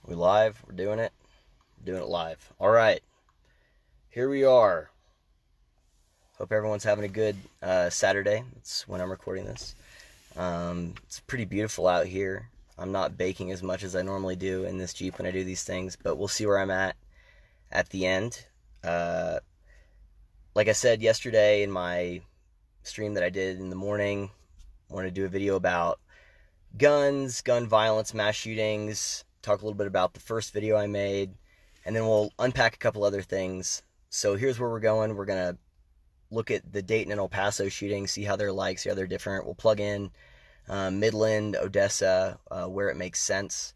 We live? We're doing it? We're doing it live. All right. Here we are. Hope everyone's having a good Saturday. That's when I'm recording this. It's pretty beautiful out here. I'm not baking as much as I normally do in this Jeep when I do these things, but we'll see where I'm at the end. Like I said yesterday in my stream that I did in the morning, I wanted to do a video about guns, gun violence, mass shootings, talk a little bit about the first video I made, and then we'll unpack a couple other things. So here's where we're going. We're going to look at the Dayton and El Paso shootings, see how they're like, see how they're different. We'll plug in Midland, Odessa, where it makes sense.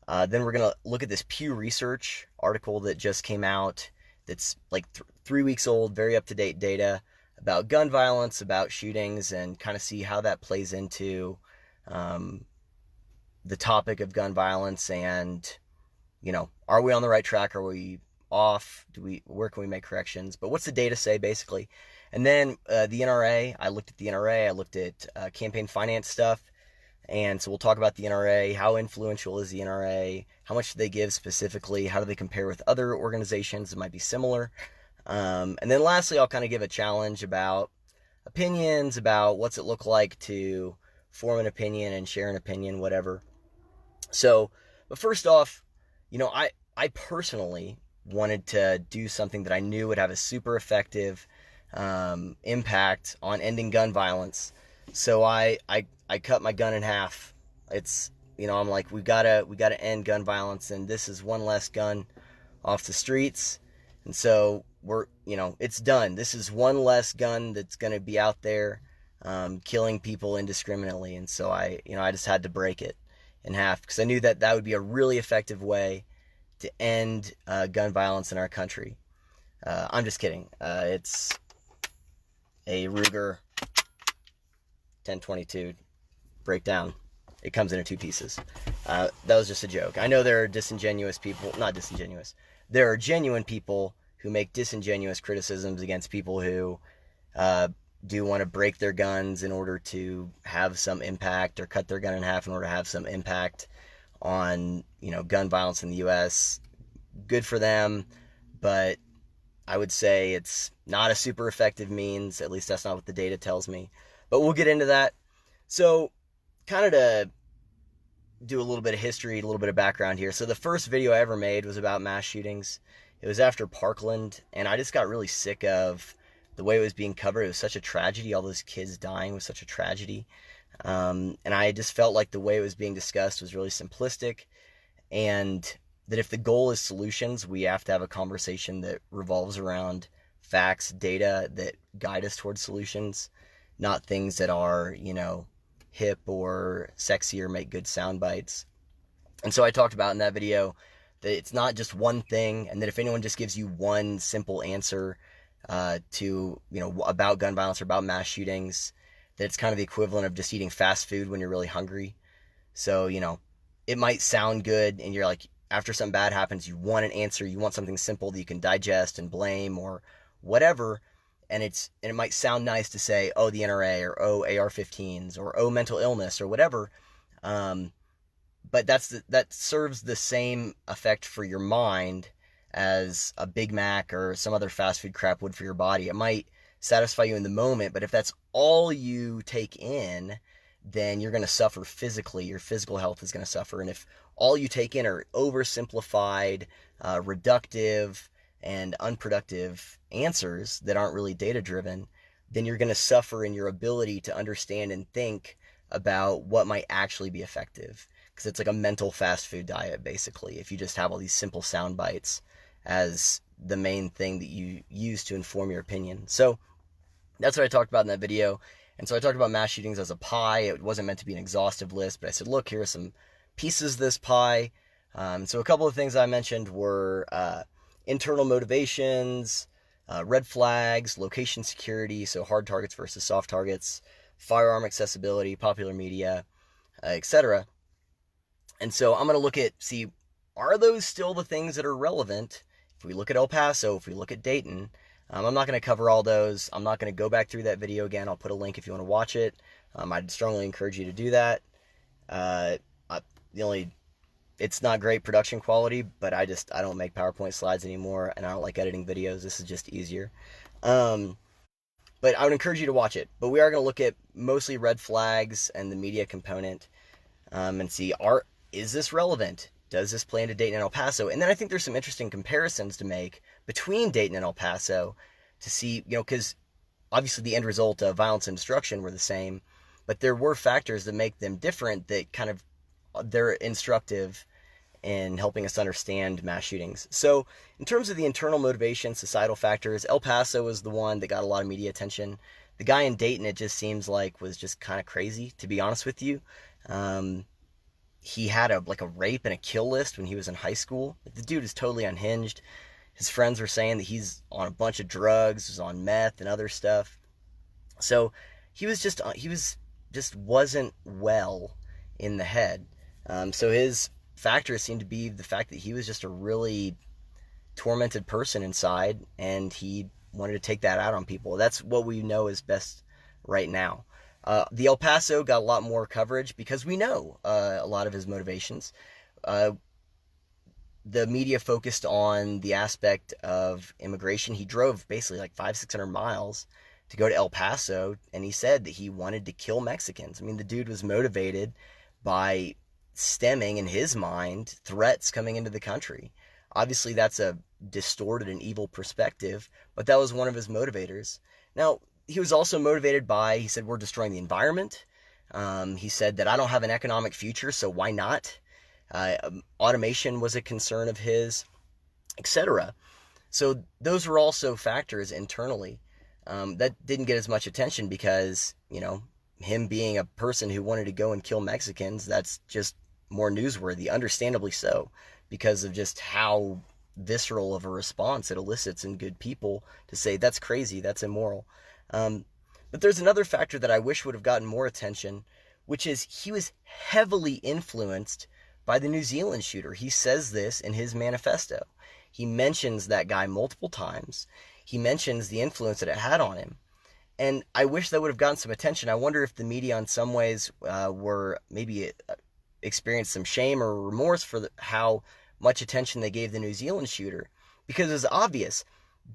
Then we're going to look at this Pew Research article that just came out that's like 3 weeks old, very up-to-date data about gun violence, about shootings, and kind of see how that plays into the topic of gun violence and, are we on the right track? Are we off? Where can we make corrections? But what's the data say, basically? And then the NRA, I looked at the NRA, I looked at campaign finance stuff, and so we'll talk about the NRA, how influential is the NRA, how much do they give specifically, how do they compare with other organizations that might be similar, and then lastly, I'll kind of give a challenge about opinions, about what's it look like to form an opinion and share an opinion, whatever. So, but first off, I personally wanted to do something that I knew would have a super effective impact on ending gun violence. So I cut my gun in half. It's, I'm like, we gotta end gun violence, and this is one less gun off the streets. And so it's done. This is one less gun that's gonna be out there killing people indiscriminately. And so I just had to break it in half because I knew that would be a really effective way to end gun violence in our country. I'm just kidding. It's a Ruger 1022 breakdown. It comes in 2 pieces. That was just a joke. I know there are disingenuous people, not disingenuous. There are genuine people who make disingenuous criticisms against people who do want to break their guns in order to have some impact, or cut their gun in half in order to have some impact on, gun violence in the U.S. Good for them, but I would say it's not a super effective means. At least that's not what the data tells me. But we'll get into that. So, kind of to do a little bit of history, a little bit of background here. So the first video I ever made was about mass shootings. It was after Parkland, and I just got really sick of the way it was being covered. It was such a tragedy. All those kids dying was such a tragedy. And I just felt like the way it was being discussed was really simplistic, and that if the goal is solutions, we have to have a conversation that revolves around facts, data that guide us towards solutions, not things that are, hip or sexy or make good sound bites. And so I talked about in that video that it's not just one thing, and that if anyone just gives you one simple answer to, about gun violence or about mass shootings, that it's kind of the equivalent of just eating fast food when you're really hungry. So, it might sound good, and you're like, after something bad happens, you want an answer, you want something simple that you can digest and blame or whatever, and it might sound nice to say, oh, the NRA, or oh, AR-15s, or oh, mental illness, or whatever, but that serves the same effect for your mind as a Big Mac or some other fast food crap would for your body. It might satisfy you in the moment, but if that's all you take in, then you're going to suffer physically. Your physical health is going to suffer. And if all you take in are oversimplified, reductive, and unproductive answers that aren't really data-driven, then you're going to suffer in your ability to understand and think about what might actually be effective. Because it's like a mental fast food diet, basically, if you just have all these simple sound bites as the main thing that you use to inform your opinion. So that's what I talked about in that video. And so I talked about mass shootings as a pie. It wasn't meant to be an exhaustive list, but I said, look, here are some pieces of this pie. So a couple of things I mentioned were internal motivations, red flags, location security, so hard targets versus soft targets, firearm accessibility, popular media, etc. And so I'm going to see, are those still the things that are relevant? If we look at El Paso, if we look at Dayton, I'm not going to cover all those. I'm not going to go back through that video again. I'll put a link if you want to watch it. I'd strongly encourage you to do that. The only It's not great production quality, but I don't make PowerPoint slides anymore, and I don't like editing videos. This is just easier. Um, but I would encourage you to watch it. But we are going to look at mostly red flags and the media component, and see, is this relevant? Does this play into Dayton and El Paso? And then I think there's some interesting comparisons to make between Dayton and El Paso to see, because obviously the end result of violence and destruction were the same, but there were factors that make them different that kind of they're instructive in helping us understand mass shootings. So in terms of the internal motivation, societal factors, El Paso was the one that got a lot of media attention. The guy in Dayton, it just seems like, was just kind of crazy, to be honest with you. He had a rape and a kill list when he was in high school. The dude is totally unhinged. His friends were saying that he's on a bunch of drugs, was on meth and other stuff. So he just wasn't well in the head. So his factors seemed to be the fact that he was just a really tormented person inside, and he wanted to take that out on people. That's what we know is best right now. The El Paso got a lot more coverage because we know a lot of his motivations. The media focused on the aspect of immigration. He drove basically like 500-600 miles to go to El Paso, and he said that he wanted to kill Mexicans. I mean, the dude was motivated by stemming, in his mind, threats coming into the country. Obviously, that's a distorted and evil perspective, but that was one of his motivators. Now, he was also motivated by, he said, we're destroying the environment. He said that I don't have an economic future, so why not? Automation was a concern of his, etc. So those were also factors internally that didn't get as much attention because, him being a person who wanted to go and kill Mexicans, that's just more newsworthy, understandably so, because of just how visceral of a response it elicits in good people to say, that's crazy, that's immoral. But there's another factor that I wish would have gotten more attention, which is he was heavily influenced by the New Zealand shooter. He says this in his manifesto. He mentions that guy multiple times. He mentions the influence that it had on him. And I wish that would have gotten some attention. I wonder if the media in some ways were maybe experienced some shame or remorse for how much attention they gave the New Zealand shooter. Because it was obvious.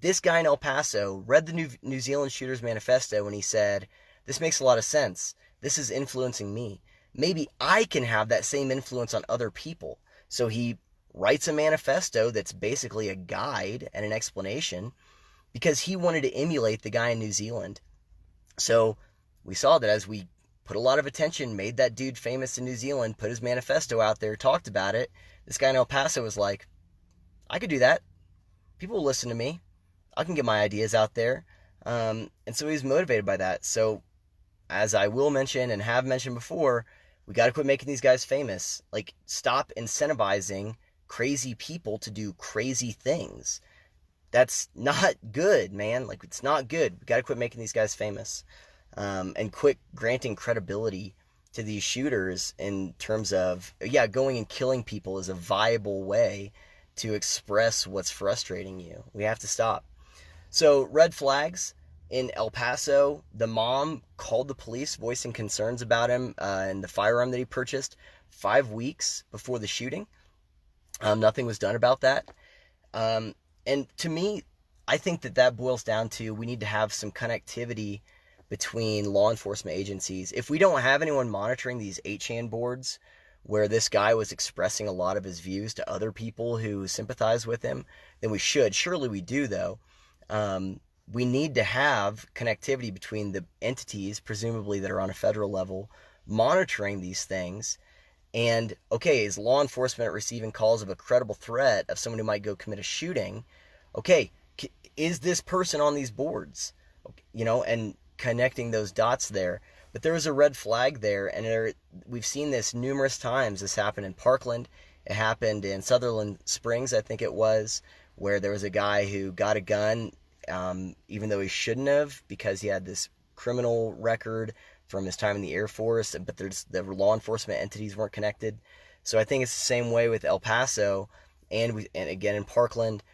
This guy in El Paso read the New Zealand shooter's manifesto and he said, this makes a lot of sense. This is influencing me. Maybe I can have that same influence on other people. So he writes a manifesto that's basically a guide and an explanation because he wanted to emulate the guy in New Zealand. So we saw that as we put a lot of attention, made that dude famous in New Zealand, put his manifesto out there, talked about it, this guy in El Paso was like, I could do that. People will listen to me. I can get my ideas out there. And so he was motivated by that. So as I will mention and have mentioned before, we got to quit making these guys famous. Like, stop incentivizing crazy people to do crazy things. That's not good, man. Like, it's not good. We got to quit making these guys famous. And quit granting credibility to these shooters in terms of, going and killing people is a viable way to express what's frustrating you. We have to stop. So, red flags. In El Paso, the mom called the police voicing concerns about him and the firearm that he purchased 5 weeks before the shooting. Nothing was done about that. And to me, I think that boils down to we need to have some connectivity between law enforcement agencies. If we don't have anyone monitoring these 8chan boards where this guy was expressing a lot of his views to other people who sympathize with him, then we should. Surely we do, though. We need to have connectivity between the entities, presumably that are on a federal level, monitoring these things. And, okay, is law enforcement receiving calls of a credible threat of someone who might go commit a shooting? Okay, is this person on these boards? And connecting those dots there. But there was a red flag there, and we've seen this numerous times. This happened in Parkland. It happened in Sutherland Springs, I think it was, where there was a guy who got a gun even though he shouldn't have, because he had this criminal record from his time in the Air Force, but the law enforcement entities weren't connected. So I think it's the same way with El Paso and again in Parkland,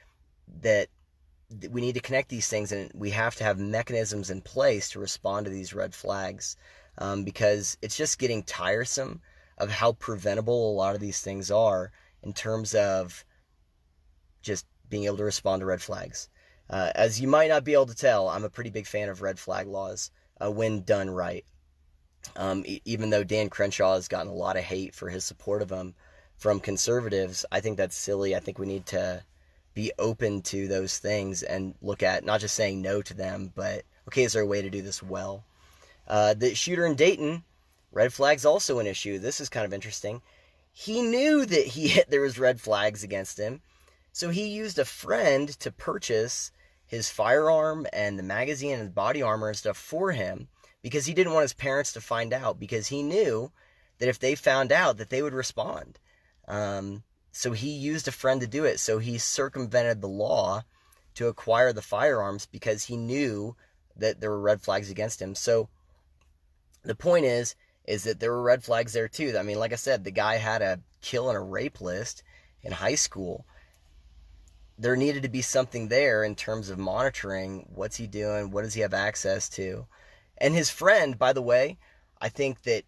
that we need to connect these things, and we have to have mechanisms in place to respond to these red flags, because it's just getting tiresome of how preventable a lot of these things are. in terms of just being able to respond to red flags. As you might not be able to tell, I'm a pretty big fan of red flag laws when done right. Even though Dan Crenshaw has gotten a lot of hate for his support of them from conservatives, I think that's silly. I think we need to be open to those things and look at not just saying no to them, but okay, is there a way to do this well? The shooter in Dayton, red flags also an issue. This is kind of interesting. He knew that there was red flags against him, so he used a friend to purchase his firearm and the magazine and the body armor and stuff for him because he didn't want his parents to find out, because he knew that if they found out that they would respond. So he used a friend to do it. So he circumvented the law to acquire the firearms because he knew that there were red flags against him. So the point is that there were red flags there too. I mean, like I said, the guy had a kill and a rape list in high school. There needed to be something there in terms of monitoring. What's he doing? What does he have access to? And his friend, by the way, I think that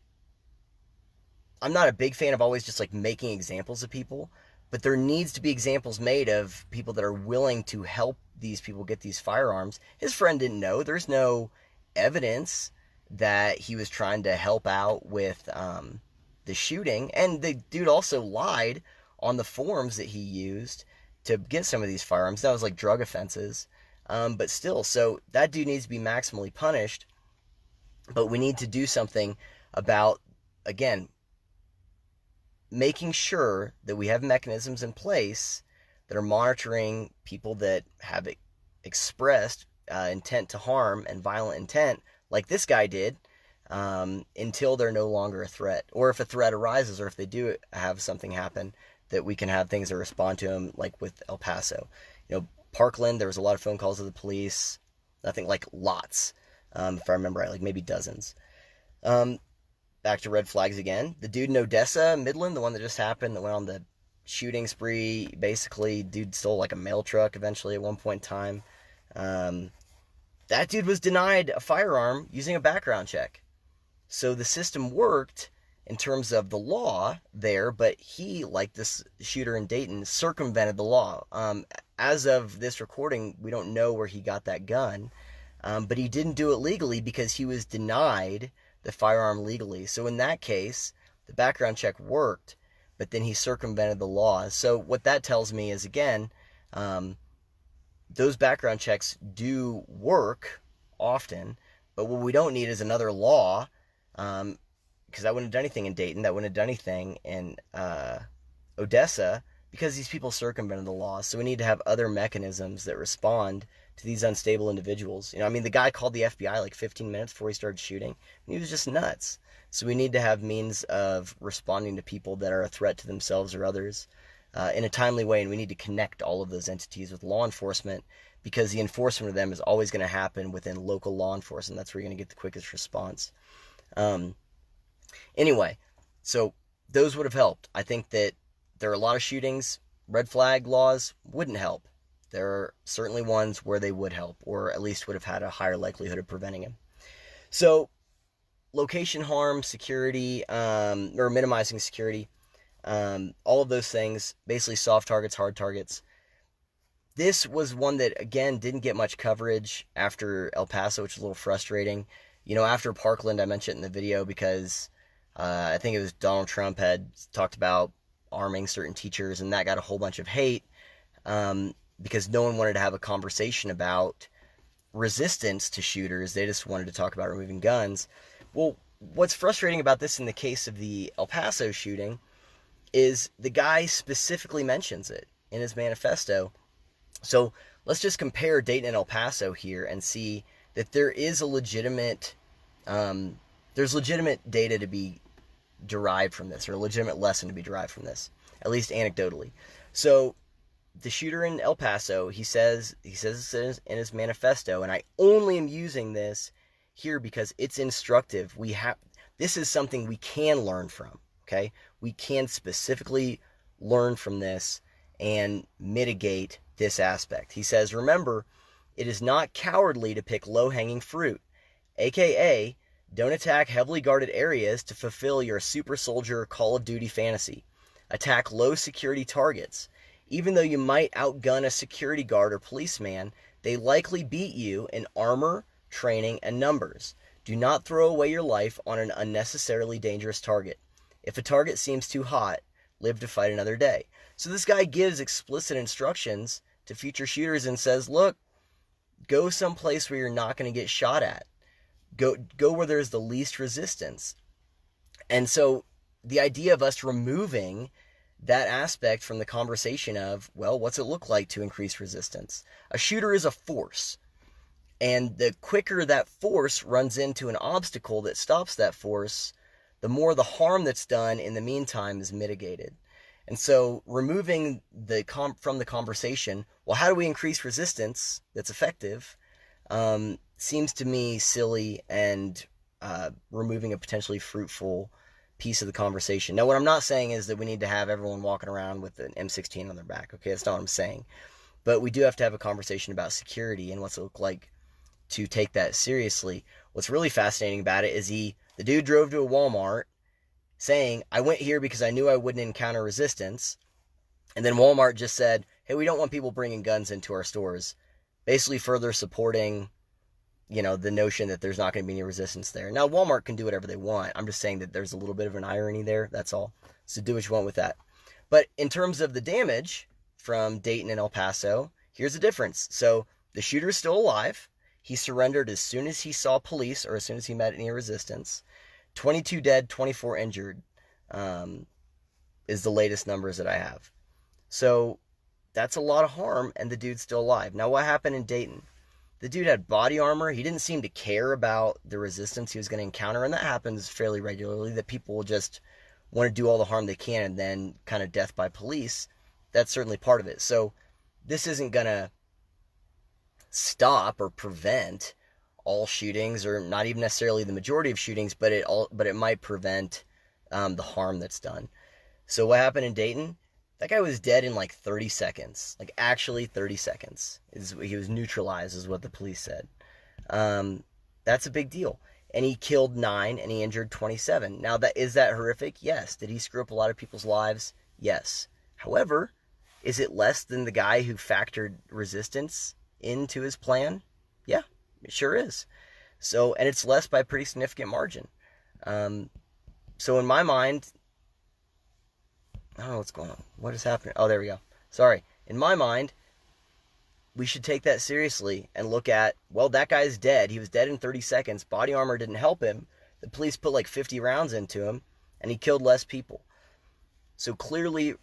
I'm not a big fan of always just like making examples of people, but there needs to be examples made of people that are willing to help these people get these firearms. His friend didn't know. There's no evidence that he was trying to help out with the shooting. And the dude also lied on the forms that he used to get some of these firearms. That was like drug offenses. But still, so that dude needs to be maximally punished. But we need to do something about, again, making sure that we have mechanisms in place that are monitoring people that have expressed intent to harm and violent intent, like this guy did, until they're no longer a threat. Or if a threat arises, or if they do have something happen, that we can have things that respond to them, like with El Paso. Parkland, there was a lot of phone calls to the police. Nothing, like lots, if I remember right, like maybe dozens. Back to red flags again. The dude in Odessa, Midland, the one that just happened, that went on the shooting spree. Basically, dude stole like a mail truck eventually at one point in time. That dude was denied a firearm using a background check. So the system worked in terms of the law there, but he, like this shooter in Dayton, circumvented the law. As of this recording, we don't know where he got that gun, but he didn't do it legally because he was denied the firearm legally. So in that case, the background check worked, but then he circumvented the law. So what that tells me is, again, those background checks do work often, but what we don't need is another law, because that wouldn't have done anything in Dayton, that wouldn't have done anything in Odessa, because these people circumvented the law. So we need to have other mechanisms that respond to these unstable individuals. The guy called the FBI like 15 minutes before he started shooting, and he was just nuts. So we need to have means of responding to people that are a threat to themselves or others in a timely way, and we need to connect all of those entities with law enforcement, because the enforcement of them is always going to happen within local law enforcement. That's where you're going to get the quickest response. Anyway, so those would have helped. I think that there are a lot of shootings, red flag laws wouldn't help. There are certainly ones where they would help, or at least would have had a higher likelihood of preventing him. So, location harm, security, or minimizing security, all of those things, basically soft targets, hard targets. This was one that, again, didn't get much coverage after El Paso, which is a little frustrating. After Parkland, I mentioned it in the video because I think it was Donald Trump had talked about arming certain teachers, and that got a whole bunch of hate. Because no one wanted to have a conversation about resistance to shooters. They just wanted to talk about removing guns. Well, what's frustrating about this in the case of the El Paso shooting is the guy specifically mentions it in his manifesto. So let's just compare Dayton and El Paso here and see that there is a legitimate, there's legitimate data to be derived from this, or a legitimate lesson to be derived from this, at least anecdotally. So the shooter in El Paso, he says this in his manifesto, and I only am using this here because it's instructive. This is something we can learn from, okay? We can specifically learn from this and mitigate this aspect. He says, remember, it is not cowardly to pick low-hanging fruit, aka don't attack heavily guarded areas to fulfill your super soldier Call of Duty fantasy. Attack low security targets. Even though you might outgun a security guard or policeman, they likely beat you in armor, training, and numbers. Do not throw away your life on an unnecessarily dangerous target. If a target seems too hot, live to fight another day. So this guy gives explicit instructions to future shooters and says, look, go someplace where you're not going to get shot at. Go where there's the least resistance. And so the idea of us removing that aspect from the conversation of, well, what's it look like to increase resistance? A shooter is a force. And the quicker that force runs into an obstacle that stops that force, the more the harm that's done in the meantime is mitigated. And so removing from the conversation, well, how do we increase resistance that's effective, seems to me silly and removing a potentially fruitful piece of the conversation. Now, what I'm not saying is that we need to have everyone walking around with an M16 on their back. Okay, that's not what I'm saying. But we do have to have a conversation about security and what's it look like to take that seriously. What's really fascinating about it is the dude drove to a Walmart saying, I went here because I knew I wouldn't encounter resistance. And then Walmart just said, hey, we don't want people bringing guns into our stores. Basically further supporting, the notion that there's not going to be any resistance there. Now, Walmart can do whatever they want. I'm just saying that there's a little bit of an irony there. That's all. So do what you want with that. But in terms of the damage from Dayton and El Paso, here's the difference. So the shooter's still alive. He surrendered as soon as he saw police or as soon as he met any resistance. 22 dead, 24 injured is the latest numbers that I have. So that's a lot of harm, and the dude's still alive. Now, what happened in Dayton? The dude had body armor. He didn't seem to care about the resistance he was going to encounter, and that happens fairly regularly, that people will just want to do all the harm they can and then kind of death by police. That's certainly part of it. So this isn't going to stop or prevent all shootings, or not even necessarily the majority of shootings, but it might prevent the harm that's done. So what happened in Dayton? That guy was dead in like 30 seconds. Like, actually 30 seconds. He was neutralized, is what the police said. That's a big deal. And he killed 9 and he injured 27. Now, is that horrific? Yes. Did he screw up a lot of people's lives? Yes. However, is it less than the guy who factored resistance into his plan? Yeah, it sure is. So, and it's less by a pretty significant margin. So in my mind, I don't know what's going on. What is happening? Oh, there we go. Sorry. In my mind, we should take that seriously and look at, well, that guy's dead. He was dead in 30 seconds. Body armor didn't help him. The police put like 50 rounds into him, and he killed less people. So clearly,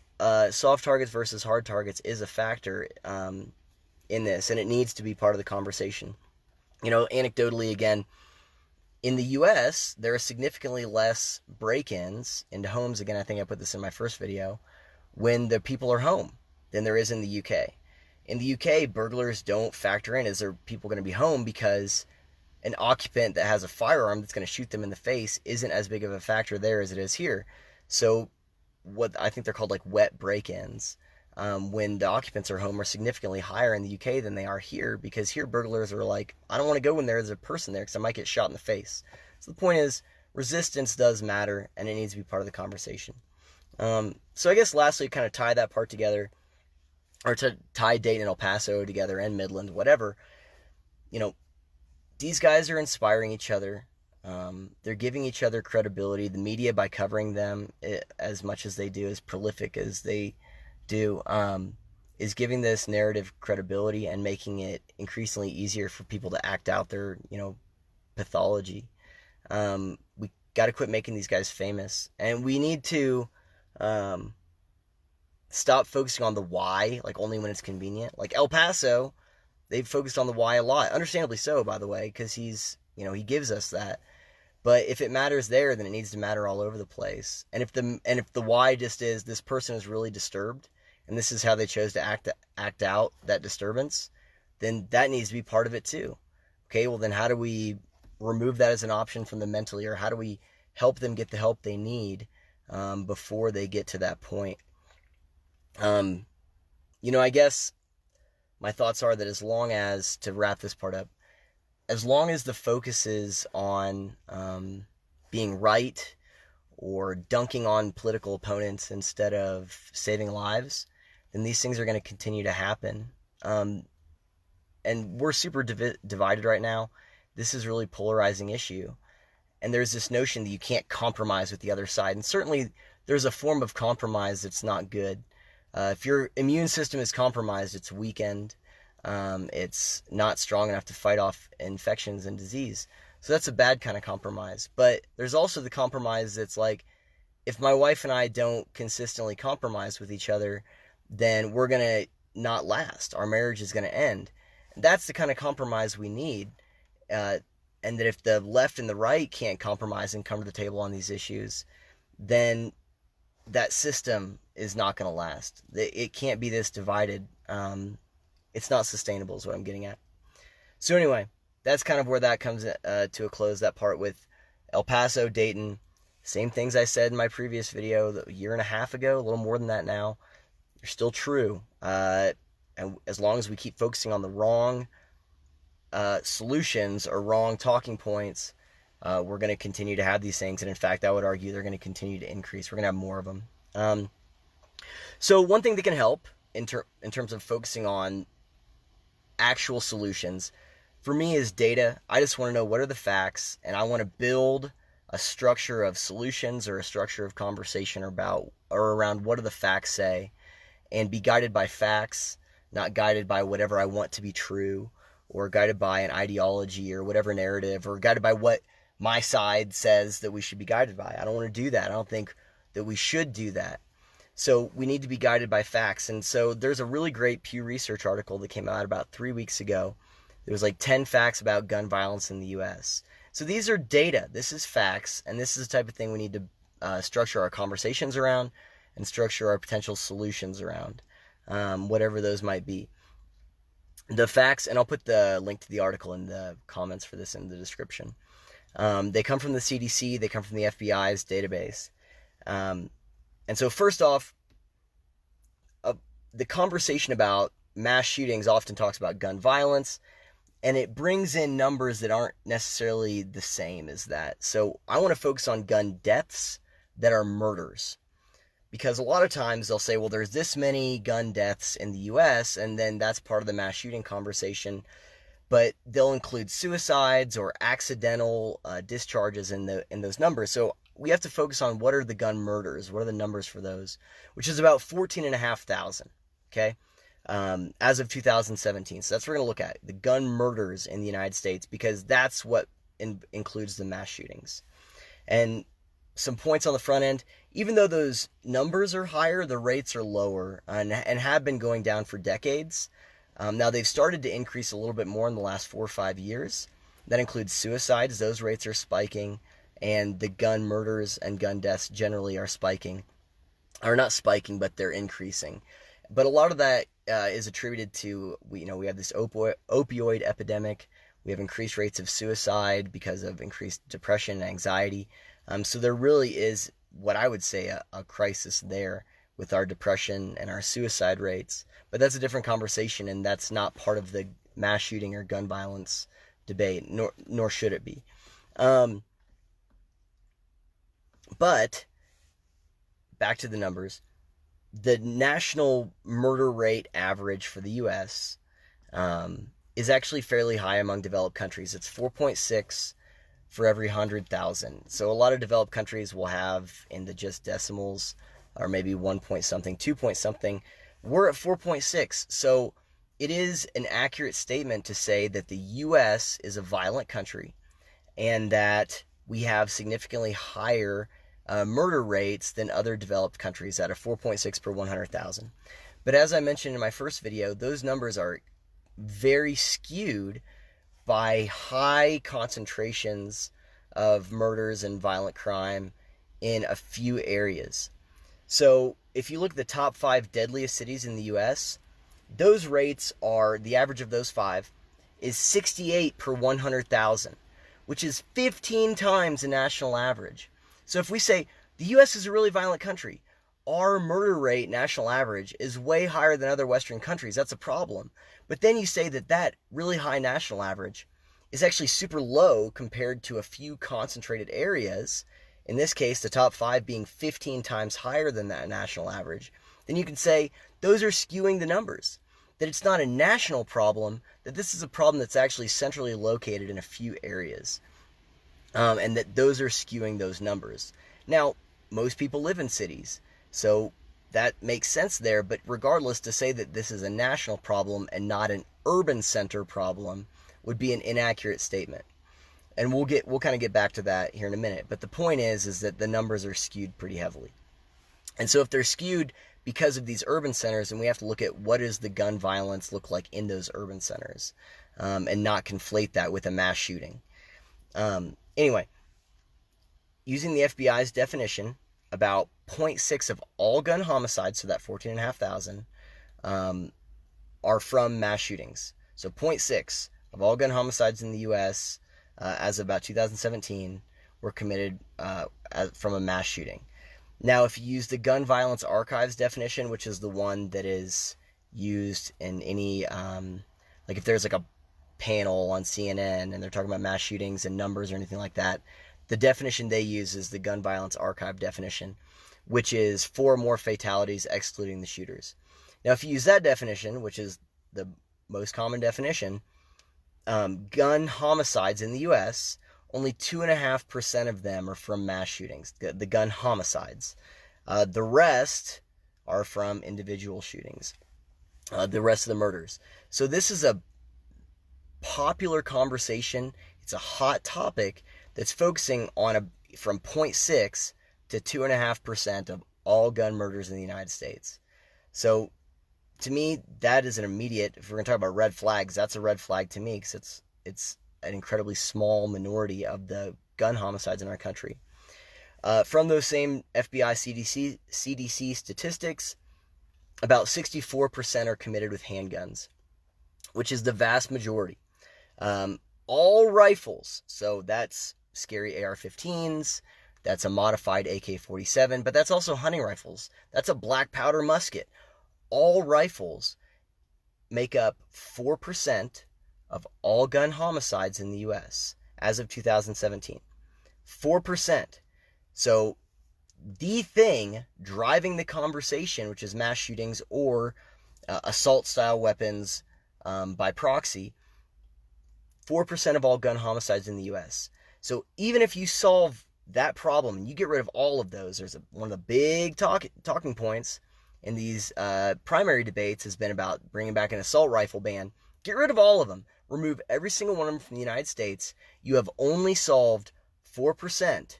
soft targets versus hard targets is a factor in this, and it needs to be part of the conversation. Anecdotally, again, in the U.S., there are significantly less break-ins into homes. Again, I think I put this in my first video, when the people are home than there is in the UK. In the UK, burglars don't factor in, is there people going to be home, because an occupant that has a firearm that's going to shoot them in the face isn't as big of a factor there as it is here. So what I think they're called like wet break-ins, when the occupants are home, are significantly higher in the UK than they are here, because here burglars are like, I don't want to go when there's a person there because I might get shot in the face. So the point is, resistance does matter, and it needs to be part of the conversation. So I guess lastly, kind of tie that part together, or to tie Dayton and El Paso together, and Midland, whatever. These guys are inspiring each other. They're giving each other credibility. The media, by covering them as much as they do, as prolific as they do, is giving this narrative credibility and making it increasingly easier for people to act out their, pathology. We got to quit making these guys famous, and we need to stop focusing on the why, like only when it's convenient. Like El Paso, they've focused on the why a lot, understandably so, by the way, because he's, he gives us that. But if it matters there, then it needs to matter all over the place. And if the why just is, this person is really disturbed, and this is how they chose to act out that disturbance, then that needs to be part of it too. Okay, well then how do we remove that as an option from them mentally, or how do we help them get the help they need before they get to that point? I guess my thoughts are that, as long as, to wrap this part up, as long as the focus is on being right, or dunking on political opponents instead of saving lives, then these things are going to continue to happen. And we're super divided right now. This is a really polarizing issue. And there's this notion that you can't compromise with the other side. And certainly there's a form of compromise that's not good. If your immune system is compromised, it's weakened. It's not strong enough to fight off infections and disease. So that's a bad kind of compromise. But there's also the compromise that's like, if my wife and I don't consistently compromise with each other, then we're going to not last. Our marriage is going to end. That's the kind of compromise we need. And that if the left and the right can't compromise and come to the table on these issues, then that system is not going to last. It can't be this divided. It's not sustainable is what I'm getting at. So anyway, that's kind of where that comes to a close, that part with El Paso, Dayton. Same things I said in my previous video a year and a half ago, a little more than that now. They're still true. And as long as we keep focusing on the wrong solutions or wrong talking points, we're going to continue to have these things. And in fact, I would argue they're going to continue to increase. We're going to have more of them. So one thing that can help in terms of focusing on actual solutions, for me, is data. I just want to know what are the facts, and I want to build a structure of solutions or a structure of conversation about or around what do the facts say, and be guided by facts, not guided by whatever I want to be true, or guided by an ideology or whatever narrative, or guided by what my side says that we should be guided by. I don't want to do that. I don't think that we should do that. So we need to be guided by facts. And so there's a really great Pew Research article that came out about 3 weeks ago. There was like 10 facts about gun violence in the U.S. So these are data. This is facts. And this is the type of thing we need to structure our conversations around and structure our potential solutions around, whatever those might be. The facts, and I'll put the link to the article in the comments for this in the description. They come from the CDC. They come from the FBI's database. And so first off, the conversation about mass shootings often talks about gun violence, and it brings in numbers that aren't necessarily the same as that. So I want to focus on gun deaths that are murders. Because a lot of times they'll say, well, there's this many gun deaths in the U.S., and then that's part of the mass shooting conversation. But they'll include suicides or accidental discharges in those numbers. So we have to focus on what are the gun murders, what are the numbers for those, which is about 14,500, okay, as of 2017. So that's what we're going to look at, the gun murders in the United States, because that's what includes the mass shootings. And some points on the front end, even though those numbers are higher, the rates are lower and have been going down for decades. Now they've started to increase a little bit more in the last 4 or 5 years. That includes suicides. Those rates are spiking, and the gun murders and gun deaths generally are spiking. Or not spiking, but they're increasing. But a lot of that is attributed to, we have this opioid epidemic. We have increased rates of suicide because of increased depression and anxiety. So there really is what I would say a crisis there with our depression and our suicide rates. But that's a different conversation, and that's not part of the mass shooting or gun violence debate, nor should it be. But back to the numbers. The national murder rate average for the U.S. Is actually fairly high among developed countries. It's 4.6 for every 100,000. So a lot of developed countries will have in the just decimals, or maybe 1 point something, 2 point something. We're at 4.6. So it is an accurate statement to say that the U.S. is a violent country, and that we have significantly higher murder rates than other developed countries at a 4.6 per 100,000. But as I mentioned in my first video, those numbers are very skewed by high concentrations of murders and violent crime in a few areas. So if you look at the top 5 deadliest cities in the U.S., those rates are, the average of those 5 is 68 per 100,000, which is 15 times the national average. So if we say the U.S. is a really violent country, our murder rate national average is way higher than other Western countries, that's a problem. But then you say that really high national average is actually super low compared to a few concentrated areas in this case, the top 5 being 15 times higher than that national average, then you can say those are skewing the numbers. That it's not a national problem, that this is a problem that's actually centrally located in a few areas. And that those are skewing those numbers. Now, most people live in cities, so that makes sense there, but regardless, to say that this is a national problem and not an urban center problem would be an inaccurate statement. And we'll kind of get back to that here in a minute. But the point is that the numbers are skewed pretty heavily. And so if they're skewed because of these urban centers, then we have to look at what does the gun violence look like in those urban centers, and not conflate that with a mass shooting. Anyway, using the FBI's definition, about 0.6 of all gun homicides, so that 14,500, are from mass shootings. So 0.6 of all gun homicides in the U.S. As of about 2017 were committed from a mass shooting. Now, if you use the Gun Violence Archives definition, which is the one that is used in any, like if there's like a panel on CNN and they're talking about mass shootings and numbers or anything like that, the definition they use is the Gun Violence Archive definition, which is 4 or more fatalities excluding the shooters. Now, if you use that definition, which is the most common definition, gun homicides in the U.S., only 2.5% of them are from mass shootings, the gun homicides. The rest are from individual shootings, the rest of the murders. So this is a popular conversation. It's a hot topic that's focusing on from 0.6 to 2.5% of all gun murders in the United States. So to me, that is an immediate, if we're going to talk about red flags, that's a red flag to me, because it's an incredibly small minority of the gun homicides in our country. From those same FBI CDC statistics, about 64% are committed with handguns, which is the vast majority. All rifles, so that's scary AR-15s, that's a modified AK-47, but that's also hunting rifles. That's a black powder musket. All rifles make up 4% of all gun homicides in the U.S. as of 2017. 4%. So the thing driving the conversation, which is mass shootings or assault-style weapons by proxy, 4% of all gun homicides in the U.S. So even if you solve that problem and you get rid of all of those, there's one of the big talking points in these primary debates has been about bringing back an assault rifle ban. Get rid of all of them. Remove every single one of them from the United States. You have only solved 4%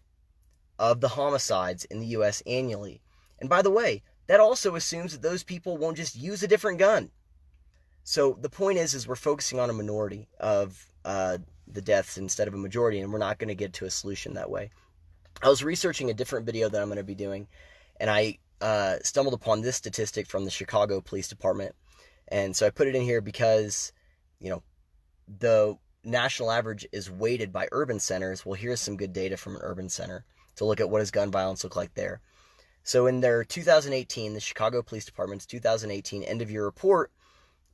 of the homicides in the U.S. annually. And by the way, that also assumes that those people won't just use a different gun. So the point is we're focusing on a minority of the deaths instead of a majority, and we're not going to get to a solution that way. I was researching a different video that I'm going to be doing, and I stumbled upon this statistic from the Chicago Police Department. And so I put it in here because, the national average is weighted by urban centers. Well, here's some good data from an urban center to look at what does gun violence look like there. So in their 2018, the Chicago Police Department's 2018 end-of-year report,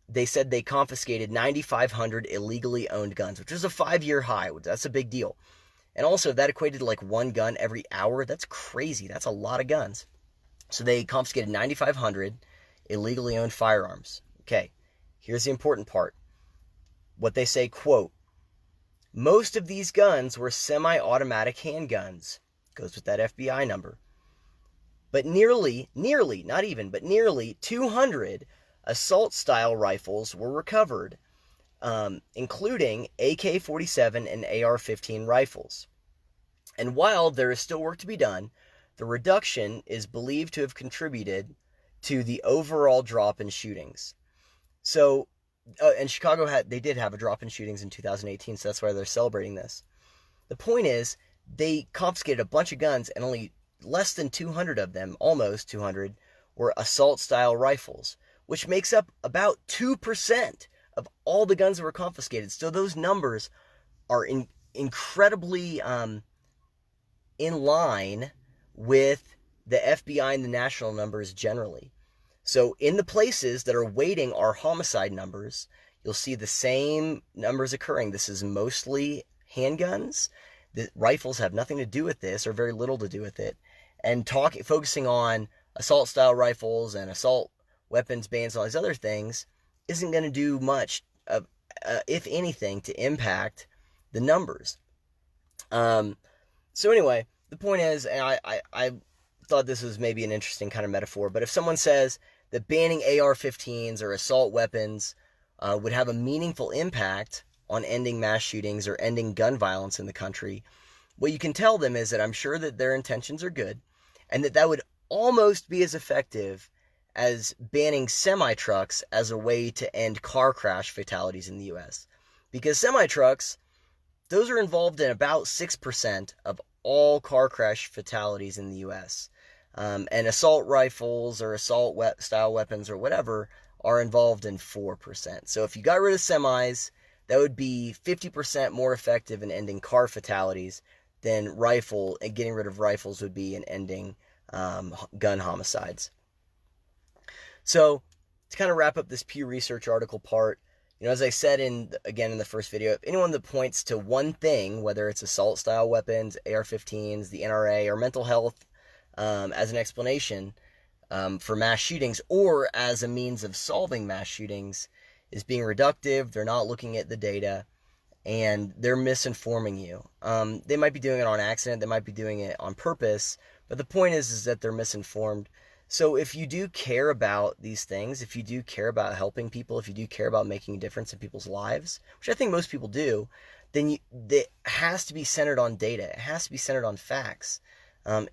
they said they confiscated 9,500 illegally owned guns, which is a 5-year high. That's a big deal. And also, that equated to like 1 gun every hour. That's crazy. That's a lot of guns. So they confiscated 9,500 illegally owned firearms. Okay, here's the important part. What they say, quote, most of these guns were semi-automatic handguns. Goes with that FBI number. But nearly 200 assault-style rifles were recovered, including AK-47 and AR-15 rifles. And while there is still work to be done, the reduction is believed to have contributed to the overall drop in shootings. So, and Chicago did have a drop in shootings in 2018, so that's why they're celebrating this. The point is, they confiscated a bunch of guns, and only less than 200 of them, almost 200, were assault-style rifles, which makes up about 2% of all the guns that were confiscated. So those numbers are incredibly in line with the FBI and the national numbers generally. So in the places that are weighting our homicide numbers, you'll see the same numbers occurring. This is mostly handguns. The rifles have nothing to do with this, or very little to do with it. And focusing on assault-style rifles and assault weapons bans and all these other things isn't going to do much, if anything, to impact the numbers. So anyway, the point is, and I thought this was maybe an interesting kind of metaphor, but if someone says that banning AR-15s or assault weapons would have a meaningful impact on ending mass shootings or ending gun violence in the country, what you can tell them is that I'm sure that their intentions are good, and that would almost be as effective as banning semi-trucks as a way to end car crash fatalities in the U.S. Because semi-trucks, those are involved in about 6% of all car crash fatalities in the U.S. And assault rifles or assault-style weapons or whatever are involved in 4%. So if you got rid of semis, that would be 50% more effective in ending car fatalities than getting rid of rifles would be in ending gun homicides. So to kind of wrap up this Pew Research article part, as I said in the first video, if anyone that points to one thing, whether it's assault-style weapons, AR-15s, the NRA, or mental health as an explanation for mass shootings or as a means of solving mass shootings, is being reductive. They're not looking at the data, and they're misinforming you. They might be doing it on accident. They might be doing it on purpose, but the point is that they're misinformed. So if you do care about these things, if you do care about helping people, if you do care about making a difference in people's lives, which I think most people do, then it has to be centered on data. It has to be centered on facts.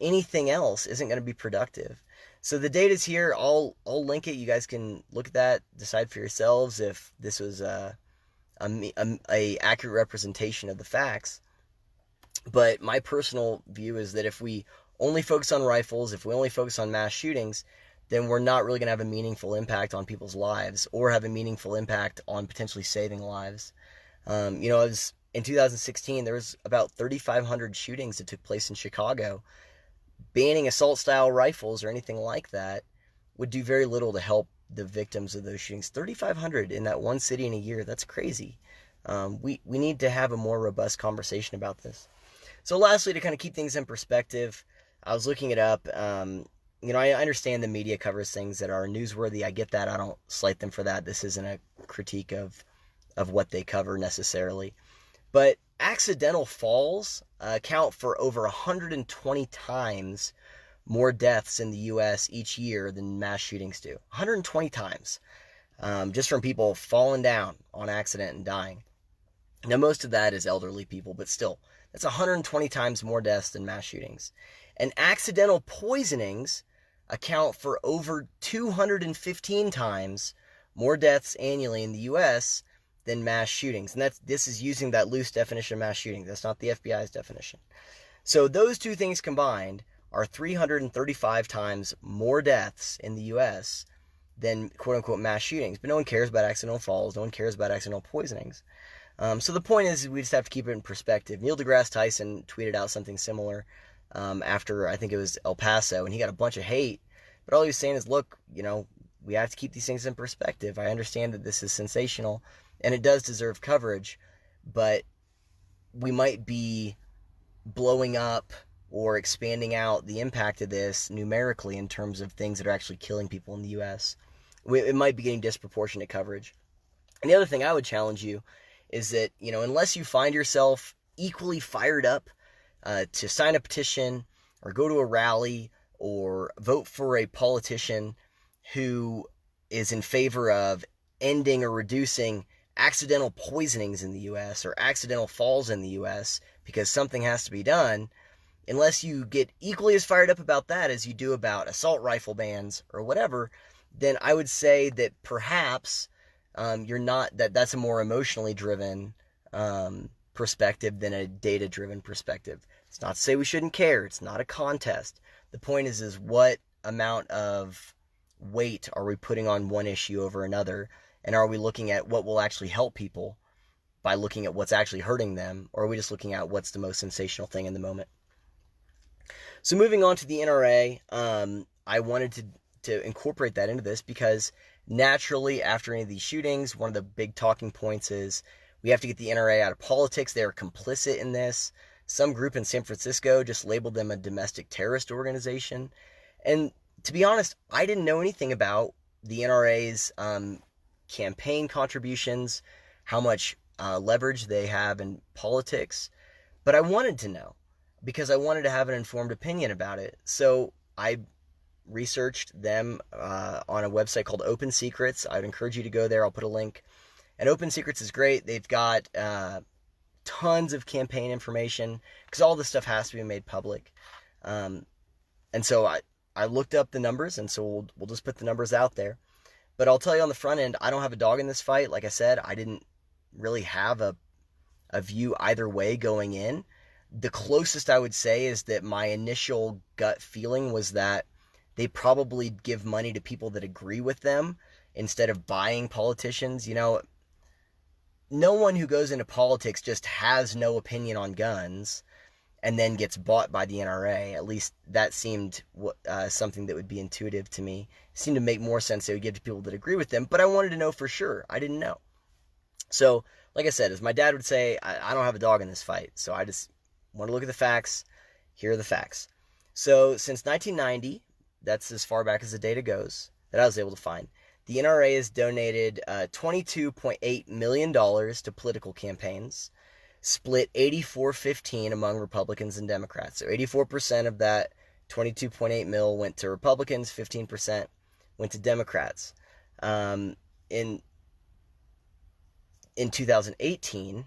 Anything else isn't going to be productive. So the data's here. I'll link it. You guys can look at that, decide for yourselves if this was a accurate representation of the facts. But my personal view is that if we only focus on rifles, if we only focus on mass shootings, then we're not really going to have a meaningful impact on people's lives or have a meaningful impact on potentially saving lives. In 2016, there was about 3,500 shootings that took place in Chicago. Banning assault-style rifles or anything like that would do very little to help the victims of those shootings. 3,500 in that one city in a year, that's crazy. We need to have a more robust conversation about this. So lastly, to kind of keep things in perspective, I was looking it up. I understand the media covers things that are newsworthy. I get that. I don't slight them for that. This isn't a critique of what they cover necessarily. But accidental falls account for over 120 times more deaths in the U.S. each year than mass shootings do. 120 times. Just from people falling down on accident and dying. Now, most of that is elderly people, but still, that's 120 times more deaths than mass shootings. And accidental poisonings account for over 215 times more deaths annually in the U.S. than mass shootings. And this is using that loose definition of mass shooting. That's not the FBI's definition. So those two things combined are 335 times more deaths in the U.S. than quote-unquote mass shootings. But no one cares about accidental falls. No one cares about accidental poisonings. So the point is we just have to keep it in perspective. Neil deGrasse Tyson tweeted out something similar after, I think it was El Paso, and he got a bunch of hate. But all he was saying is, look, we have to keep these things in perspective. I understand that this is sensational, and it does deserve coverage, but we might be blowing up or expanding out the impact of this numerically in terms of things that are actually killing people in the U.S. It might be getting disproportionate coverage. And the other thing I would challenge you is that, unless you find yourself equally fired up to sign a petition or go to a rally or vote for a politician who is in favor of ending or reducing accidental poisonings in the U.S. or accidental falls in the U.S. because something has to be done, unless you get equally as fired up about that as you do about assault rifle bans or whatever, then I would say that perhaps that's a more emotionally driven perspective than a data-driven perspective. It's not to say we shouldn't care. It's not a contest. The point is what amount of weight are we putting on one issue over another, and are we looking at what will actually help people by looking at what's actually hurting them, or are we just looking at what's the most sensational thing in the moment? So moving on to the NRA, I wanted to incorporate that into this because naturally, after any of these shootings, one of the big talking points is we have to get the NRA out of politics. They are complicit in this. some group in San Francisco just labeled them a domestic terrorist organization. And to be honest, I didn't know anything about the NRA's campaign contributions, how much leverage they have in politics, but I wanted to know because I wanted to have an informed opinion about it. So I researched them on a website called Open Secrets. I'd encourage you to go there. I'll put a link. And Open Secrets is great. They've got tons of campaign information because all this stuff has to be made public. And so I looked up the numbers, and so we'll just put the numbers out there. But I'll tell you on the front end, I don't have a dog in this fight. Like I said, I didn't really have a view either way going in. The closest I would say is that my initial gut feeling was that they probably give money to people that agree with them instead of buying politicians. You know, no one who goes into politics just has no opinion on guns and then gets bought by the NRA. At least that seemed something that would be intuitive to me. It seemed to make more sense they would give to people that agree with them, but I wanted to know for sure. I didn't know. So, like I said, as my dad would say, I don't have a dog in this fight. So I just want to look at the facts. Here are the facts. So since 1990, that's as far back as the data goes that I was able to find, the NRA has donated $22.8 million to political campaigns, split 84-15 among Republicans and Democrats. So 84% of that 22.8 mil went to Republicans, 15% went to Democrats. In 2018,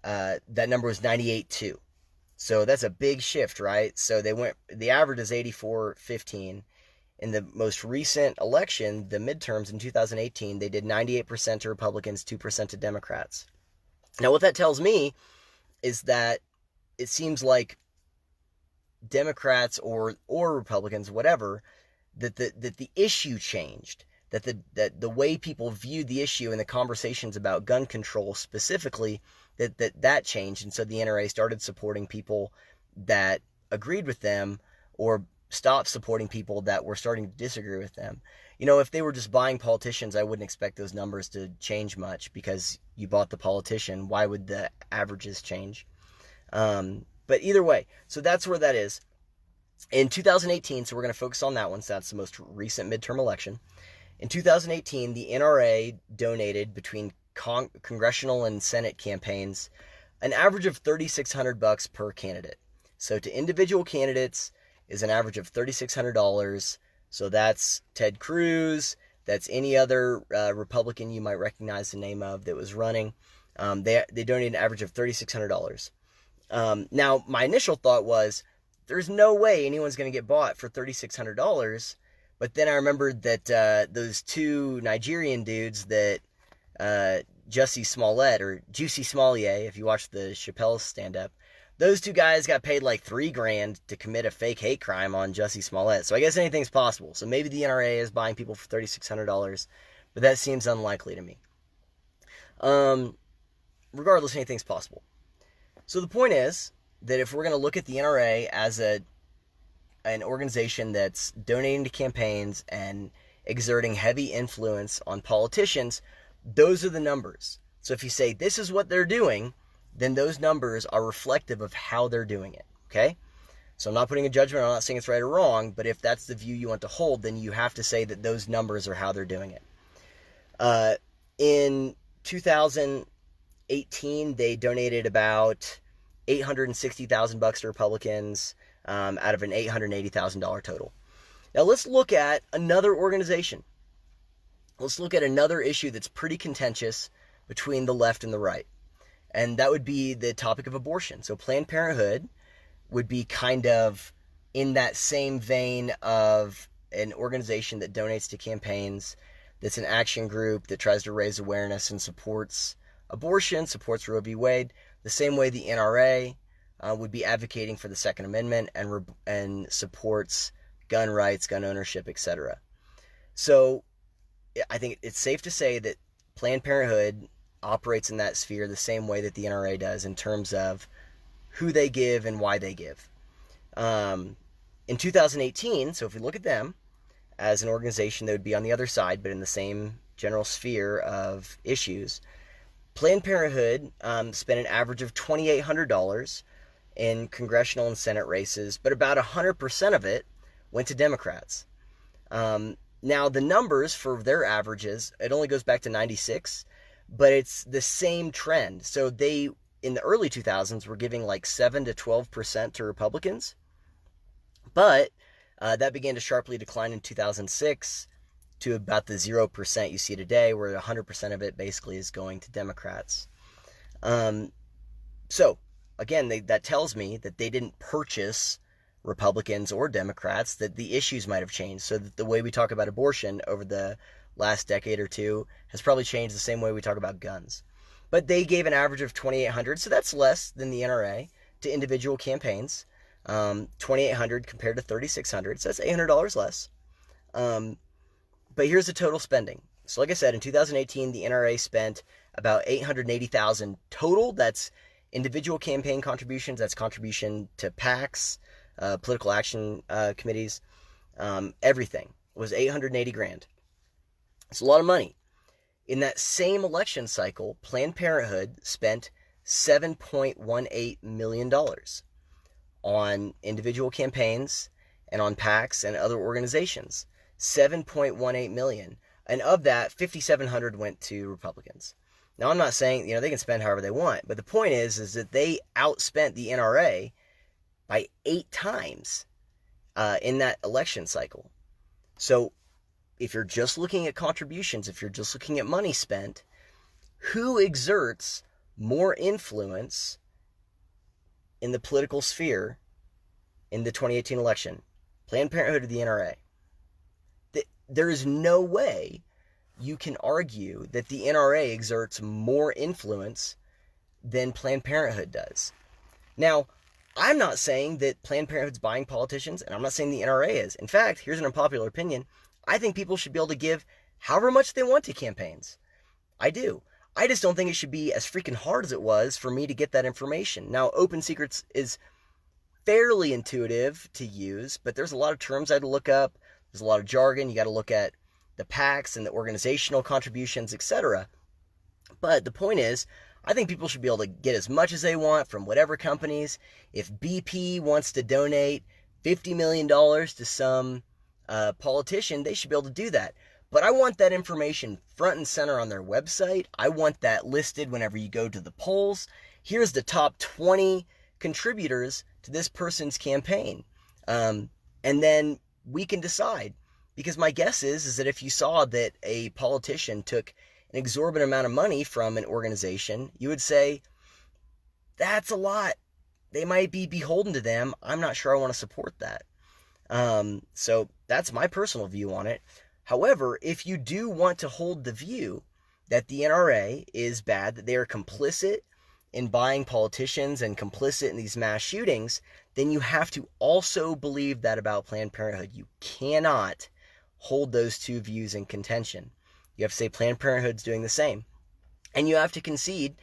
that number was 98-2. So that's a big shift, right? So the average is 84-15. In the most recent election, the midterms in 2018, they did 98% to Republicans, 2% to Democrats. Now, what that tells me is that it seems like Democrats or Republicans, whatever, that the issue changed, that the way people viewed the issue and the conversations about gun control specifically, that changed, and so the NRA started supporting people that agreed with them or stopped supporting people that were starting to disagree with them. You know, if they were just buying politicians, I wouldn't expect those numbers to change much because you bought the politician. Why would the averages change? But either way, so that's where that is. In 2018, so we're going to focus on that one, so that's the most recent midterm election. In 2018, the NRA donated between congressional and Senate campaigns an average of $3,600 per candidate. So to individual candidates is an average of $3,600. So that's Ted Cruz, that's any other Republican you might recognize the name of that was running. They donated an average of $3,600. Now, my initial thought was, there's no way anyone's going to get bought for $3,600. But then I remembered that those two Nigerian dudes that Jussie Smollett, or Juicy Smollett, if you watch the Chappelle stand-up, those two guys got paid like $3,000 to commit a fake hate crime on Jussie Smollett. So I guess anything's possible. So maybe the NRA is buying people for $3,600, but that seems unlikely to me. Regardless, anything's possible. So the point is that if we're going to look at the NRA as an organization that's donating to campaigns and exerting heavy influence on politicians, those are the numbers. So if you say this is what they're doing, then those numbers are reflective of how they're doing it, okay? So I'm not putting a judgment, I'm not saying it's right or wrong, but if that's the view you want to hold, then you have to say that those numbers are how they're doing it. In 2018, they donated about $860,000 to Republicans out of an $880,000 total. Now let's look at another organization. Let's look at another issue that's pretty contentious between the left and the right. And that would be the topic of abortion. So Planned Parenthood would be kind of in that same vein of an organization that donates to campaigns, that's an action group that tries to raise awareness and supports abortion, supports Roe v. Wade, the same way the NRA would be advocating for the Second Amendment and supports gun rights, gun ownership, etc. So I think it's safe to say that Planned Parenthood operates in that sphere the same way that the NRA does in terms of who they give and why they give. In 2018, so if we look at them as an organization that would be on the other side, but in the same general sphere of issues, Planned Parenthood spent an average of $2,800 in congressional and Senate races, but about 100% of it went to Democrats. Now, the numbers for their averages, it only goes back to 96, but it's the same trend. So they, in the early 2000s, were giving like 7 to 12% to Republicans, but that began to sharply decline in 2006 to about the 0% you see today, where 100% of it basically is going to Democrats. So, again, that tells me that they didn't purchase Republicans or Democrats, that the issues might have changed. So that the way we talk about abortion over the last decade or two has probably changed the same way we talk about guns. But they gave an average of $2,800, so that's less than the NRA, to individual campaigns. $2,800 compared to $3,600, so that's $800 less. But here's the total spending. So like I said, in 2018, the NRA spent about $880,000 total. That's individual campaign contributions. That's contribution to PACs, political action committees. Everything was $880,000. It's a lot of money. In that same election cycle, Planned Parenthood spent $7.18 million on individual campaigns and on PACs and other organizations. $7.18 million. And of that, $5,700 went to Republicans. Now, I'm not saying, they can spend however they want, but the point is that they outspent the NRA by 8 times in that election cycle. So if you're just looking at contributions, if you're just looking at money spent, who exerts more influence in the political sphere in the 2018 election? Planned Parenthood or the NRA? There is no way you can argue that the NRA exerts more influence than Planned Parenthood does. Now, I'm not saying that Planned Parenthood's buying politicians, and I'm not saying the NRA is. In fact, here's an unpopular opinion. I think people should be able to give however much they want to campaigns. I do. I just don't think it should be as freaking hard as it was for me to get that information. Now, Open Secrets is fairly intuitive to use, but there's a lot of terms I had to look up. There's a lot of jargon. You got to look at the PACs and the organizational contributions, etc. But the point is, I think people should be able to get as much as they want from whatever companies. If BP wants to donate $50 million to some politician, they should be able to do that. But I want that information front and center on their website. I want that listed whenever you go to the polls. Here's the top 20 contributors to this person's campaign. And then we can decide. Because my guess is that if you saw that a politician took an exorbitant amount of money from an organization, you would say, that's a lot. They might be beholden to them. I'm not sure I want to support that. So that's my personal view on it. However, if you do want to hold the view that the NRA is bad, that they are complicit in buying politicians and complicit in these mass shootings, then you have to also believe that about Planned Parenthood. You cannot hold those two views in contention. You have to say Planned Parenthood's doing the same. And you have to concede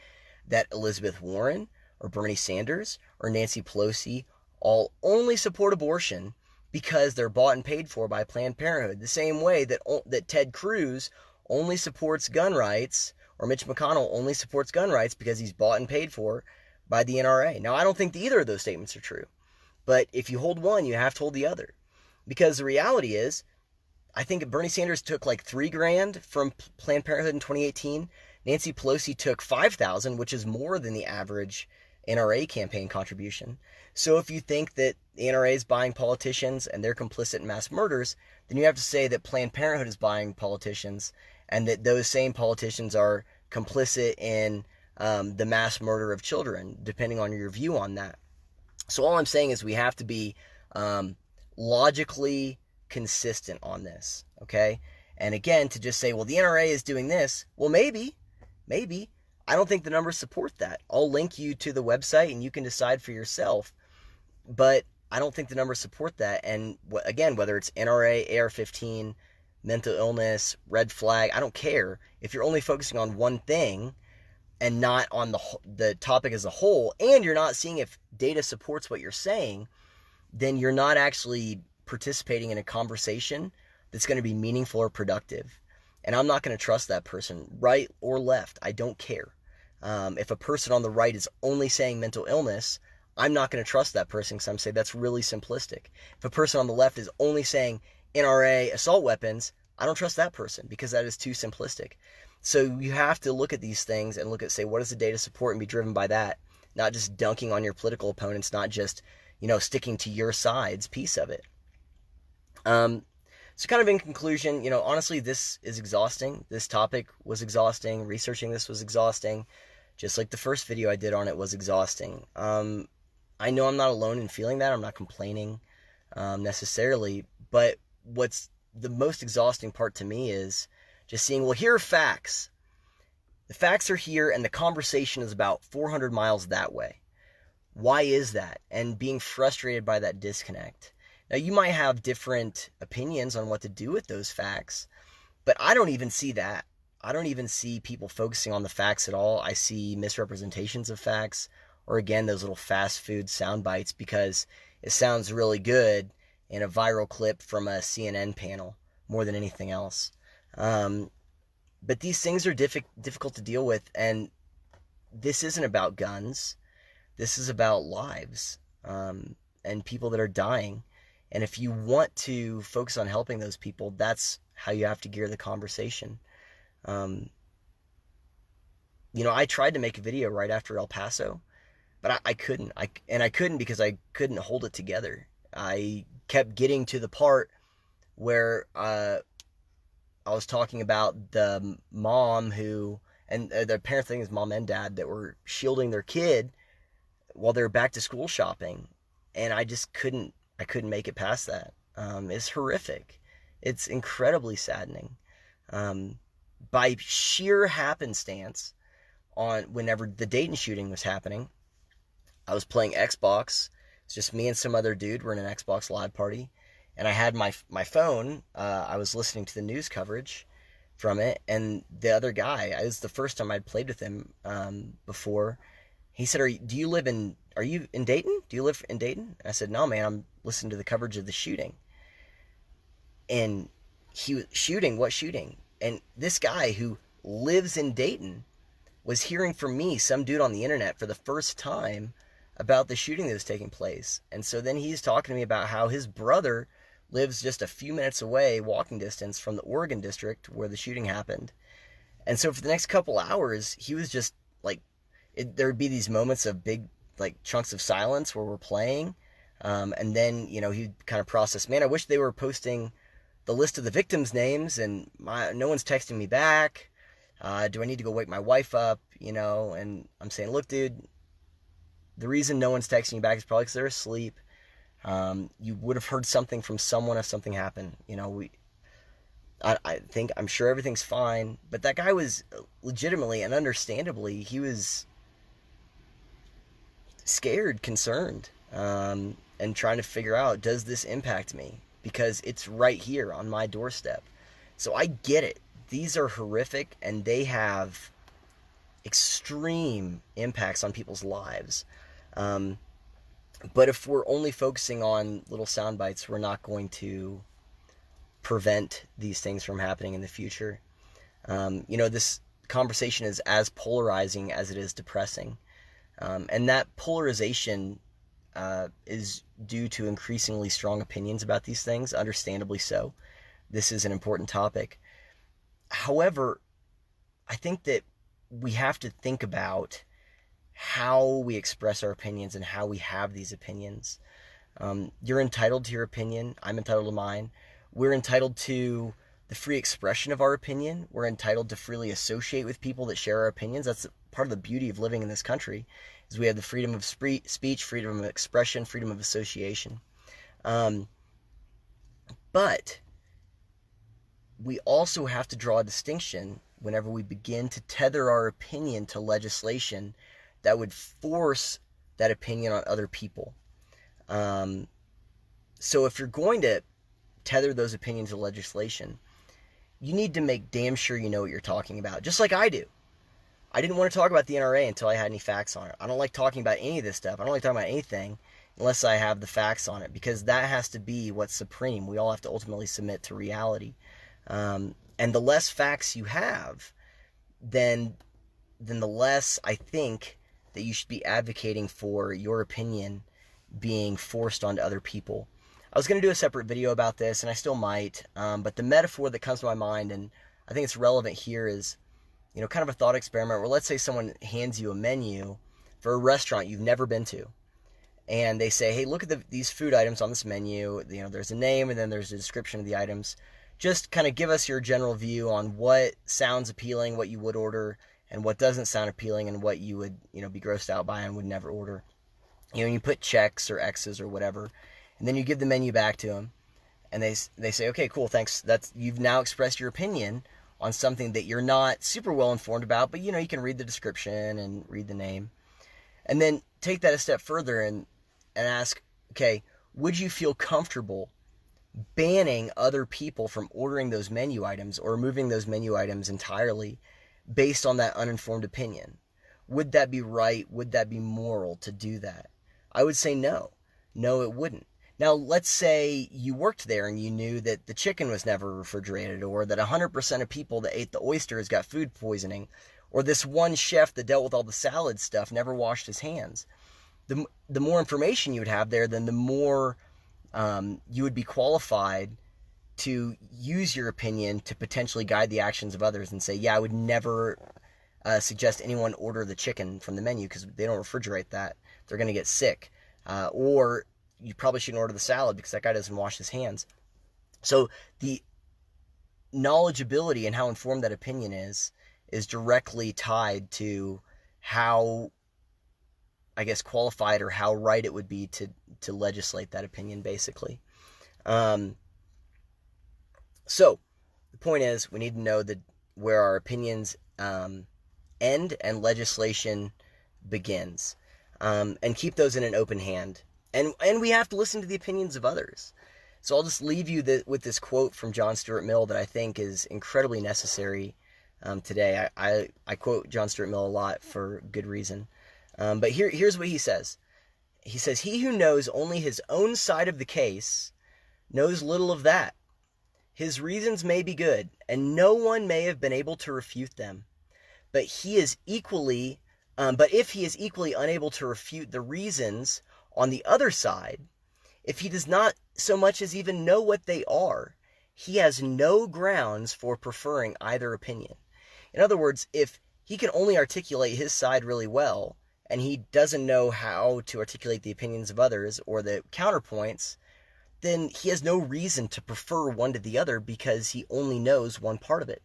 that Elizabeth Warren or Bernie Sanders or Nancy Pelosi all only support abortion because they're bought and paid for by Planned Parenthood. The same way that Ted Cruz only supports gun rights, or Mitch McConnell only supports gun rights because he's bought and paid for by the NRA. Now, I don't think either of those statements are true. But if you hold one, you have to hold the other. Because the reality is, I think Bernie Sanders took like $3,000 from Planned Parenthood in 2018. Nancy Pelosi took $5,000, which is more than the average NRA campaign contribution. So if you think that the NRA is buying politicians and they're complicit in mass murders, then you have to say that Planned Parenthood is buying politicians and that those same politicians are complicit in the mass murder of children, depending on your view on that. So all I'm saying is we have to be logically consistent on this, okay? And again, to just say, well, the NRA is doing this, well, maybe. I don't think the numbers support that. I'll link you to the website and you can decide for yourself. But I don't think the numbers support that. And again, whether it's NRA, AR-15, mental illness, red flag, I don't care. If you're only focusing on one thing and not on the topic as a whole, and you're not seeing if data supports what you're saying, then you're not actually participating in a conversation that's going to be meaningful or productive. And I'm not going to trust that person, right or left. I don't care. If a person on the right is only saying mental illness, I'm not going to trust that person because I'm saying that's really simplistic. If a person on the left is only saying NRA assault weapons, I don't trust that person because that is too simplistic. So you have to look at these things and look at, say, what does the data support, and be driven by that, not just dunking on your political opponents, not just, sticking to your side's piece of it. So kind of in conclusion, honestly, this is exhausting. This topic was exhausting. Researching this was exhausting. Just like the first video I did on it was exhausting. I know I'm not alone in feeling that. I'm not complaining necessarily. But what's the most exhausting part to me is just seeing, well, here are facts. The facts are here, and the conversation is about 400 miles that way. Why is that? And being frustrated by that disconnect. Now, you might have different opinions on what to do with those facts, but I don't even see that. I don't even see people focusing on the facts at all. I see misrepresentations of facts, or again, those little fast food sound bites because it sounds really good in a viral clip from a CNN panel more than anything else. But these things are difficult to deal with, and this isn't about guns. This is about lives and people that are dying. And if you want to focus on helping those people, that's how you have to gear the conversation. I tried to make a video right after El Paso, but I couldn't. I couldn't because I couldn't hold it together. I kept getting to the part where I was talking about the mom and the parent thing is mom and dad that were shielding their kid while they were back to school shopping. And I just couldn't make it past that. It's horrific. It's incredibly saddening. By sheer happenstance, whenever the Dayton shooting was happening, I was playing Xbox. It's just me and some other dude. We're in an Xbox Live party. And I had my phone. I was listening to the news coverage from it. And the other guy, it was the first time I'd played with him before. He said, are you in Dayton? Do you live in Dayton? I said, no, man, I'm listening to the coverage of the shooting. And he was shooting, what shooting? And this guy who lives in Dayton was hearing from me, some dude on the internet, for the first time about the shooting that was taking place. And so then he's talking to me about how his brother lives just a few minutes away, walking distance, from the Oregon district where the shooting happened. And so for the next couple hours, he was just like, there would be these moments of big, like, chunks of silence where we're playing. And then, he'd kind of process, man, I wish they were posting the list of the victims' names, and no one's texting me back. Do I need to go wake my wife up? And I'm saying, look, dude, the reason no one's texting you back is probably because they're asleep. You would have heard something from someone if something happened. I'm sure everything's fine. But that guy was legitimately and understandably, he was scared, concerned, and trying to figure out, does this impact me? Because it's right here on my doorstep. So I get it. These are horrific, and they have extreme impacts on people's lives. But if we're only focusing on little sound bites, we're not going to prevent these things from happening in the future. This conversation is as polarizing as it is depressing. And that polarization is due to increasingly strong opinions about these things, understandably so. This is an important topic. However, I think that we have to think about how we express our opinions and how we have these opinions. You're entitled to your opinion. I'm entitled to mine. We're entitled to the free expression of our opinion. We're entitled to freely associate with people that share our opinions. That's part of the beauty of living in this country, is we have the freedom of speech, freedom of expression, freedom of association. But we also have to draw a distinction whenever we begin to tether our opinion to legislation that would force that opinion on other people. So if you're going to tether those opinions to legislation, you need to make damn sure you know what you're talking about, just like I do. I didn't want to talk about the NRA until I had any facts on it. I don't like talking about any of this stuff. I don't like talking about anything unless I have the facts on it, because that has to be what's supreme. We all have to ultimately submit to reality. And the less facts you have, then the less, I think, that you should be advocating for your opinion being forced onto other people. I was going to do a separate video about this, and I still might, but the metaphor that comes to my mind, and I think it's relevant here, is, kind of a thought experiment where, let's say someone hands you a menu for a restaurant you've never been to, and they say, hey, look at these food items on this menu. There's a name, and then there's a description of the items. Just kind of give us your general view on what sounds appealing, what you would order, and what doesn't sound appealing, and what you would, be grossed out by and would never order. And you put checks or X's or whatever, and then you give the menu back to them, and they say, okay, cool, thanks. You've now expressed your opinion on something that you're not super well informed about, but you can read the description and read the name, and then take that a step further and ask, okay, would you feel comfortable banning other people from ordering those menu items or removing those menu items entirely based on that uninformed opinion? Would that be right? Would that be moral to do that? I would say no. No, it wouldn't. Now, let's say you worked there and you knew that the chicken was never refrigerated, or that 100% of people that ate the oysters got food poisoning, or this one chef that dealt with all the salad stuff never washed his hands. The more information you would have there, then the more you would be qualified to use your opinion to potentially guide the actions of others and say, yeah, I would never suggest anyone order the chicken from the menu because they don't refrigerate that. They're going to get sick. Or you probably shouldn't order the salad because that guy doesn't wash his hands. So the knowledgeability and how informed that opinion is directly tied to how, I guess, qualified or how right it would be to legislate that opinion, basically. So the point is, we need to know that where our opinions end and legislation begins, and keep those in an open hand. And we have to listen to the opinions of others. So I'll just leave you with this quote from John Stuart Mill that I think is incredibly necessary today. I quote John Stuart Mill a lot for good reason. But here's what he says. He says, "He who knows only his own side of the case knows little of that. His reasons may be good, and no one may have been able to refute them. But if he is equally unable to refute the reasons on the other side, if he does not so much as even know what they are, he has no grounds for preferring either opinion." In other words, if he can only articulate his side really well, and he doesn't know how to articulate the opinions of others or the counterpoints, then he has no reason to prefer one to the other because he only knows one part of it.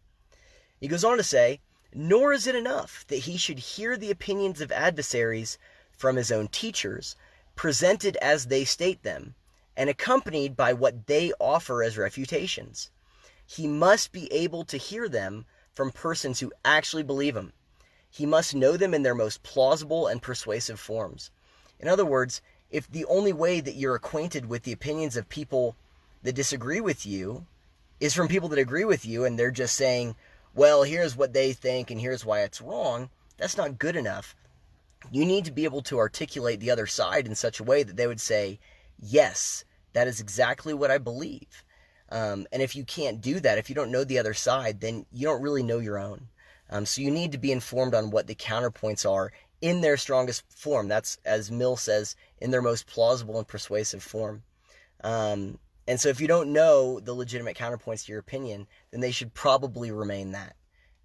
He goes on to say, "Nor is it enough that he should hear the opinions of adversaries from his own teachers, presented as they state them, and accompanied by what they offer as refutations. He must be able to hear them from persons who actually believe them. He must know them in their most plausible and persuasive forms." In other words, if the only way that you're acquainted with the opinions of people that disagree with you is from people that agree with you, and they're just saying, well, here's what they think and here's why it's wrong, that's not good enough. You need to be able to articulate the other side in such a way that they would say, yes, that is exactly what I believe. And if you can't do that, if you don't know the other side, then you don't really know your own. So you need to be informed on what the counterpoints are in their strongest form. That's, as Mill says, in their most plausible and persuasive form. And so if you don't know the legitimate counterpoints to your opinion, then they should probably remain that,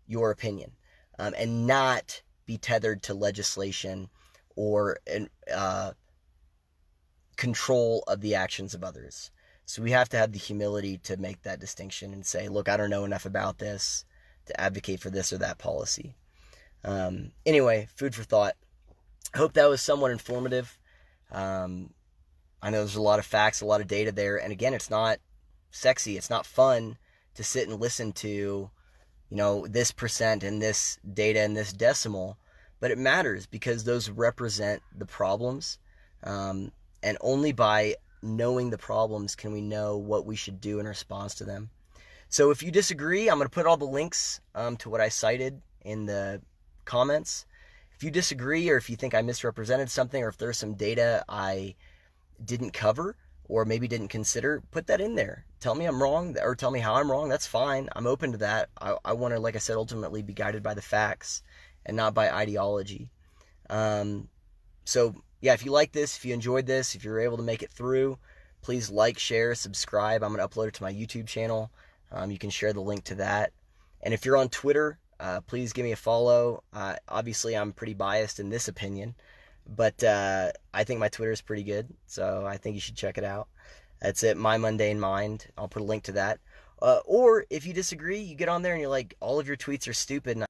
your opinion, and not be tethered to legislation or control of the actions of others. So we have to have the humility to make that distinction and say, look, I don't know enough about this to advocate for this or that policy. Anyway, food for thought. I hope that was somewhat informative. I know there's a lot of facts, a lot of data there. And again, it's not sexy. It's not fun to sit and listen to, this percent and this data and this decimal. But it matters because those represent the problems. And only by knowing the problems can we know what we should do in response to them. So if you disagree, I'm going to put all the links to what I cited in the comments. If you disagree, or if you think I misrepresented something, or if there's some data I didn't cover or maybe didn't consider, put that in there. Tell me I'm wrong, or tell me how I'm wrong. That's fine. I'm open to that. I want to, like I said, ultimately be guided by the facts and not by ideology. So yeah, if you like this, if you enjoyed this, if you're able to make it through, please like, share, subscribe. I'm going to upload it to my YouTube channel. You can share the link to that. And if you're on Twitter, please give me a follow. Obviously, I'm pretty biased in this opinion, but I think my Twitter is pretty good, so I think you should check it out. That's it, My Mundane Mind. I'll put a link to that. Or if you disagree, you get on there and you're like, all of your tweets are stupid, and